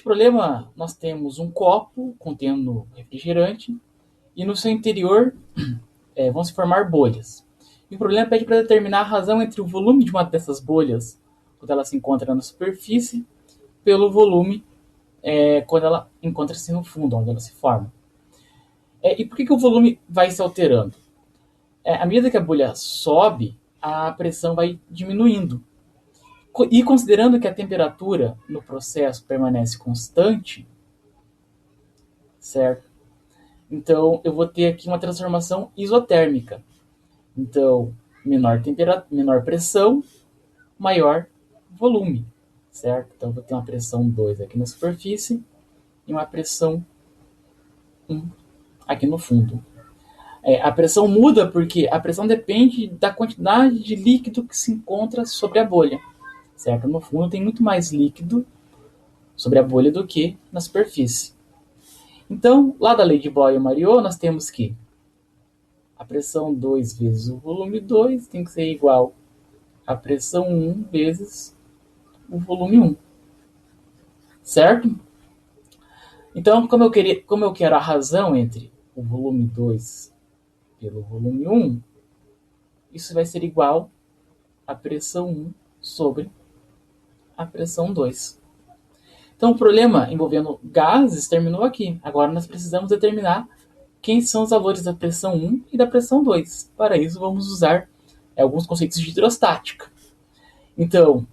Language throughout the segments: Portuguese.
Neste problema, nós temos um copo contendo refrigerante e no seu interior vão se formar bolhas. E o problema pede para determinar a razão entre o volume de uma dessas bolhas, quando ela se encontra na superfície, pelo volume quando ela encontra-se no fundo, onde ela se forma. E por que o volume vai se alterando? À medida que a bolha sobe, a pressão vai diminuindo. E considerando que a temperatura no processo permanece constante, certo? Então, eu vou ter aqui uma transformação isotérmica. Então, menor pressão, maior volume, certo? Então, eu vou ter uma pressão 2 aqui na superfície e uma pressão 1 aqui no fundo. A pressão muda porque a pressão depende da quantidade de líquido que se encontra sobre a bolha, certo? No fundo tem muito mais líquido sobre a bolha do que na superfície. Então, lá da lei de Boyle-Mariot, nós temos que a pressão 2 vezes o volume 2 tem que ser igual à pressão 1 vezes o volume 1. Certo? Então, como eu quero a razão entre o volume 2 pelo volume 1, isso vai ser igual à pressão 1 sobre a pressão 2. Então, o problema envolvendo gases terminou aqui. Agora nós precisamos determinar quem são os valores da pressão 1 e da pressão 2. Para isso, vamos usar alguns conceitos de hidrostática. Então,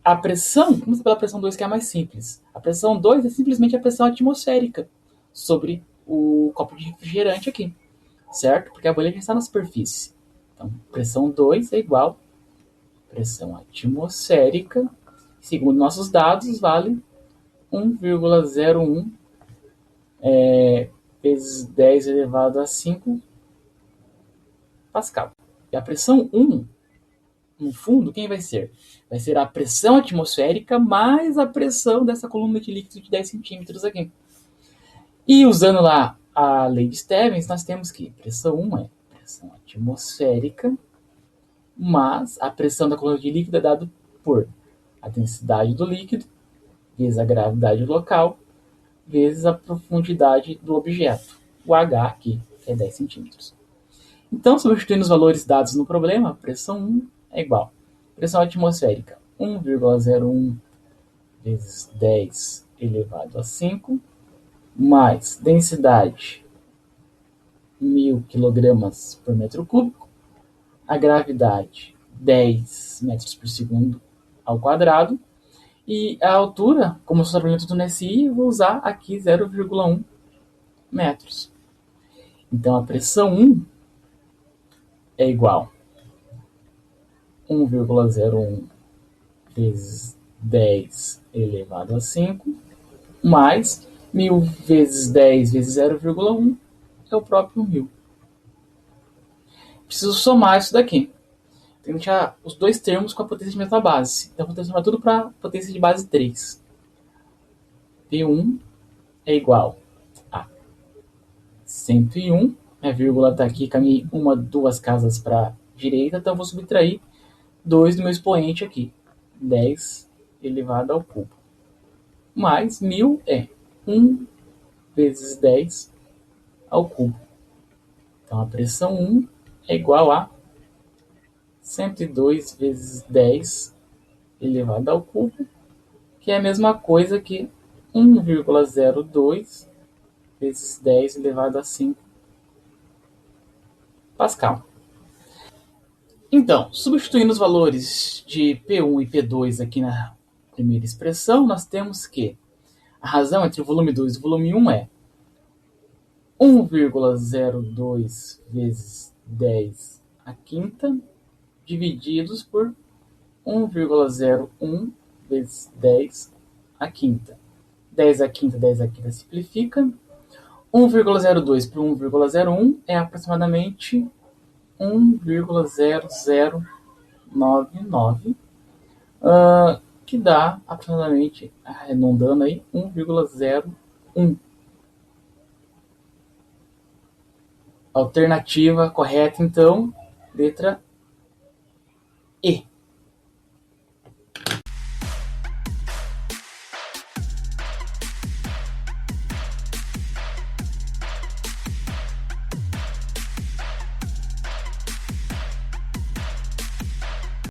a pressão, vamos pela pressão 2, que é a mais simples. A pressão 2 é simplesmente a pressão atmosférica sobre o copo de refrigerante aqui, certo? Porque a bolha já está na superfície. Então, pressão 2 é igual a pressão atmosférica. Segundo nossos dados, vale 1,01 vezes 10 elevado a 5 Pascal. E a pressão 1, no fundo, quem vai ser? Vai ser a pressão atmosférica mais a pressão dessa coluna de líquido de 10 centímetros aqui. E usando lá a lei de Stevens, nós temos que pressão 1 é pressão atmosférica, mas a pressão da coluna de líquido é dada por a densidade do líquido, vezes a gravidade local, vezes a profundidade do objeto, o H aqui, que é 10 centímetros. Então, substituindo os valores dados no problema, pressão 1 é igual a pressão atmosférica 1,01 vezes 10 elevado a 5, mais densidade 1.000 kg por metro cúbico, a gravidade 10 metros por segundo ao quadrado, e a altura, como eu sou trabalhando tudo nesse I, eu vou usar aqui 0,1 metros. Então, a pressão 1 é igual a 1,01 vezes 10 elevado a 5, mais 1.000 vezes 10 vezes 0,1 é o próprio 1.000. Preciso somar isso daqui. Tenho que deixar os dois termos com a potência de mesma base. Então, vou transformar tudo para potência de base 3. P1 é igual a 101. A vírgula está aqui, caminhei 2 casas para a direita, então vou subtrair 2 do meu expoente aqui. 10 elevado ao cubo. Mais 1.000 é 1 vezes 10 ao cubo. Então, a pressão 1 é igual a 102 vezes 10 elevado ao cubo, que é a mesma coisa que 1,02 vezes 10 elevado a 5 Pascal. Então, substituindo os valores de P1 e P2 aqui na primeira expressão, nós temos que a razão entre o volume 2 e o volume 1 é 1,02 vezes 10 à quinta divididos por 1,01 vezes 10 à quinta. 10 à quinta simplifica. 1,02 por 1,01 é aproximadamente 1,0099, que dá aproximadamente, arredondando aí, 1,01. Alternativa correta, então, letra E.